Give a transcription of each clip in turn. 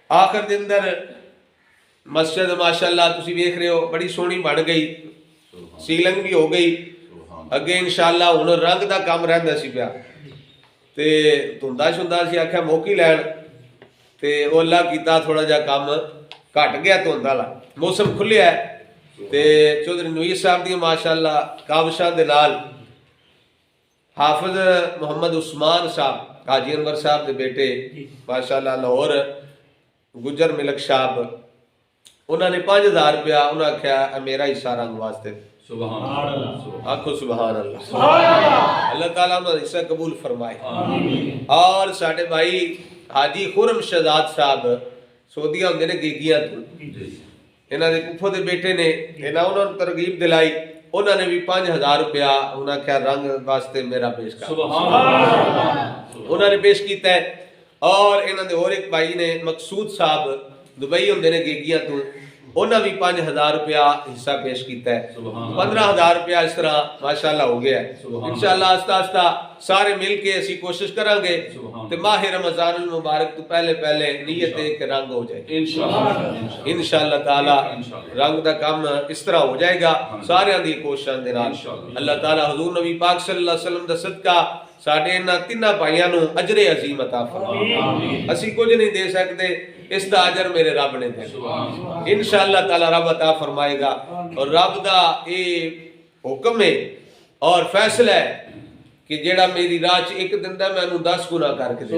آخر دے اندر مسجد ماشاءاللہ تسی ویکھ رہے ہو بڑی سونی بن گئی، سیلنگ بھی ہو گئی، اگے انشاءاللہ ہن رنگ دا کام رہندا سی پیا تے دھندا شندا سی آکھیا موکی لین تے او اللہ کیتا تھوڑا جا کام گھٹ گیا دھند والا، موسم کھلیا ہے تے چودھری نویر صاحب دی ماشاءاللہ کاوشاں دے نال حافظ محمد عثمان صاحب حاجی انور صاحب دے بیٹے ماشاءاللہ لاہور گجر ملک صاحب انہوں نے 5000 روپیہ انہوں نے آکھیا میرا حصہ رنگ واسطے سبحان اللہ، آکھو سبحان اللہ، اللہ تعالیٰ انہوں نے حصہ قبول فرمائے۔ اور ساڑھے بھائی حاجی خرم شہزاد صاحب سعودیہ ہوندے نے گیگیاں تو انہوں نے پپھو دے بیٹے نے انہوں نے ترغیب دلائی، انہوں نے بھی 5000 روپیہ انہوں نے کہا رنگ واسطے میرا پیش کر، انہوں نے پیش کیتا ہے۔ اور انہوں نے اور ایک بھائی نے مقصود صاحب دبئی ہوندے نے گیگیاں تو انہوں نے بھی 5000 روپیہ حصہ پیش کیتا ہے، 15000 روپیہ اس طرح ماشاءاللہ ہو گیا ہے۔ انشاءاللہ آستہ آستہ سارے مل کے اسی کوشش کریں گے کہ ماہ رمضان المبارک تو پہلے پہلے نیت ہے کہ رنگ ہو جائے انشاءاللہ تعالی رنگ دا کام اس طرح ہو جائے گا سارے دی کوششاں دے نال۔ اللہ تعالی حضور نبی پاک صلی اللہ علیہ وسلم دا صدقہ ساڑھے انہاں تینہ بھائیاں نو اجر عظیم عطا فرمائے، اسی کچھ نہیں دے سکتے، اس دا اجر میرے رب نے دے انشاءاللہ تعالی رب عطا فرمائے گا۔ اور رب دا اے حکم ہے اور فیصلہ ہے کہ جیڑا میری راہ چ ایک دن دا میں انہوں 10 گناہ کر کے دے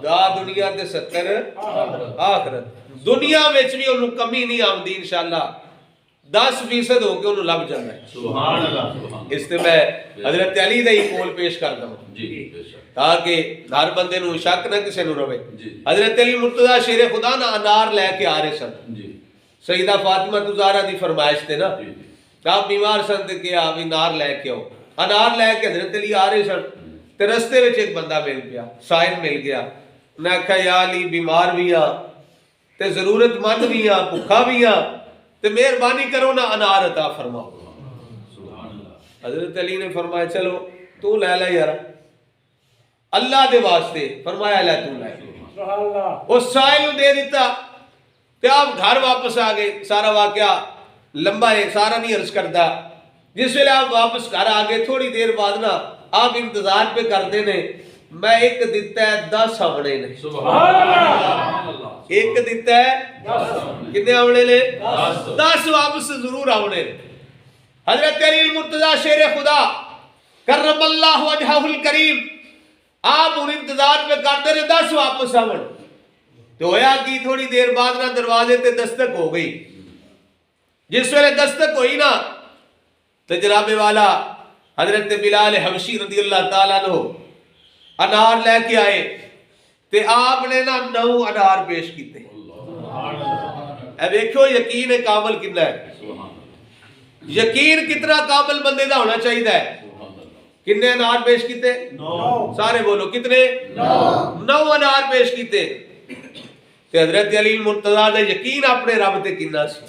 دا دنیا تے 70 آخرت، دنیا وچ بھی انہوں کمی نہیں آمدی انشاءاللہ 10% ہو کے انہوں لب جانا ہے۔ سبحان اللہ، اس تے میں حضرت علی دا ہی قول پیش کرتا ہوں تاکہ ہر بندے نو شک نہ کسے نو رہے۔ حضرت علی مرتضی شیر خدا نہ انار لے کے آ رہے سن، سیدہ فاطمہ زہرا دی فرمائش تے نا آپ بیمار سن تے کیا بھی انار لے کے آؤ، انار لے کے حضرت علی آ رہے سن تے رستے وچ ایک بندہ مل گیا، سائل مل گیا، انہیں آکھا یا علی بیمار بھی ہاں تے ضرورت مند بھی ہاں بھکھا بھی ہاں تے مہربانی کرو نا انار عطا فرماؤ۔ حضرت علی نے فرمایا چلو تو لے لے یار اللہ دے واسطے، فرمایا لے تو لے، اس سائل نو دے دیتا تے آپ گھر واپس آ گئے۔ سارا واقعہ لمبا ہے سارا نہیں عرض کرتا، جس ویلے آپ واپس گھر آ گئے تھوڑی دیر بعد نا آپ انتظار پہ کرتے نے میں ایک دیتا ہے 10 آمنے نے، ایک دیتا ہے کتنے آمنے نے 10 واپس ضرور آمنے۔ حضرت علی المرتضی شیر خدا کرم اللہ وجہہ الکریم آپ ان انتظار پہ کرتے نے 10 واپس آمن تو ہویا کی تھوڑی دیر بعد نا دروازے تے دستک ہو گئی، جس ویلے دستک ہوئی نا تو جناب والا حضرت بلال حبشی رضی اللہ تعالیٰ عنہ انار لے کے آئے تے آپ نے نا 9 انار پیش کیتے۔ اے دیکھو یقین کامل کتنا ہے، یقین کتنا کامل بندے دا ہونا چاہیے ہے۔ کتنے انار پیش کیتے؟ 9، سارے بولو کتنے؟ 9 انار پیش کیتے۔ تے حضرت علی المرتضی دا یقین اپنے رب تے کتنا سی،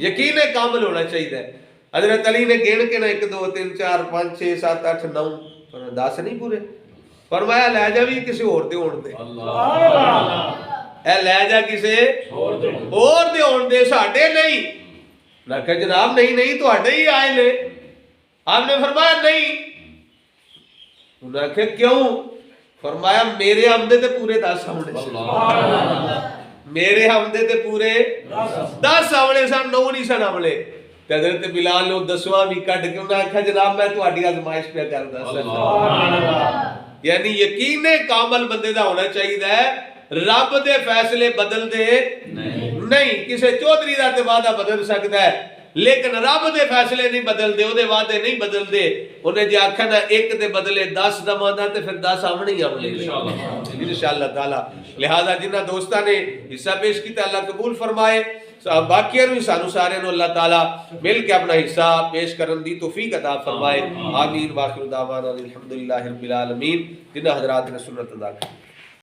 یقین کامل ہونا چاہیے ہے۔ حضرت علی نے گن کے نا 1 2 3 4 5 6 7 8 9 10 نہیں پورے، فرمایا لے جا بھی کسی اور دے ہون دے، اے لے جا کسی اور دے ہون دے ساڈے نہیں۔ میں کہا جناب نہیں نہیں تو ہٹے ہی آئے لے، آپ نے فرمایا نہیں، انہوں نے کہا کیوں؟ فرمایا میرے حمدے تے پورے 10 آمنے سن، میرے حمدے تے پورے 10 آمنے سن، 9 نہیں سن آمنے۔ حضرت بلال نے 10واں بھی کٹ کے انہوں نے کہا جناب میں تو آڈی آزمائش پہ کرتا سن۔ یعنی یقین کامل بندے دا ہونا چاہیے ہے، رب دے فیصلے بدل دے نہیں، کسے چودھری دا تے وعدہ بدل سکتا ہے لیکن رب دے فیصلے نہیں بدل دے، دے وعدے نہیں بدل دے۔ انہیں جی آکھا نا 1 دے بدلے 10 دا ماندہ تے پھر 10 آمنے ہی آمنے انشاءاللہ تعالی۔ لہذا جنہ دوستہ نے حصہ پیش کیتا اللہ قبول فرمائے، باقی بھی سانو سارے نو اللہ تعالیٰ مل کے اپنا حصہ پیش کرن دی توفیق عطا فرمائے۔ آمین۔ واخر دعوانا الحمدللہ رب العالمین۔ جنہ حضرات نے سنت ادا کی۔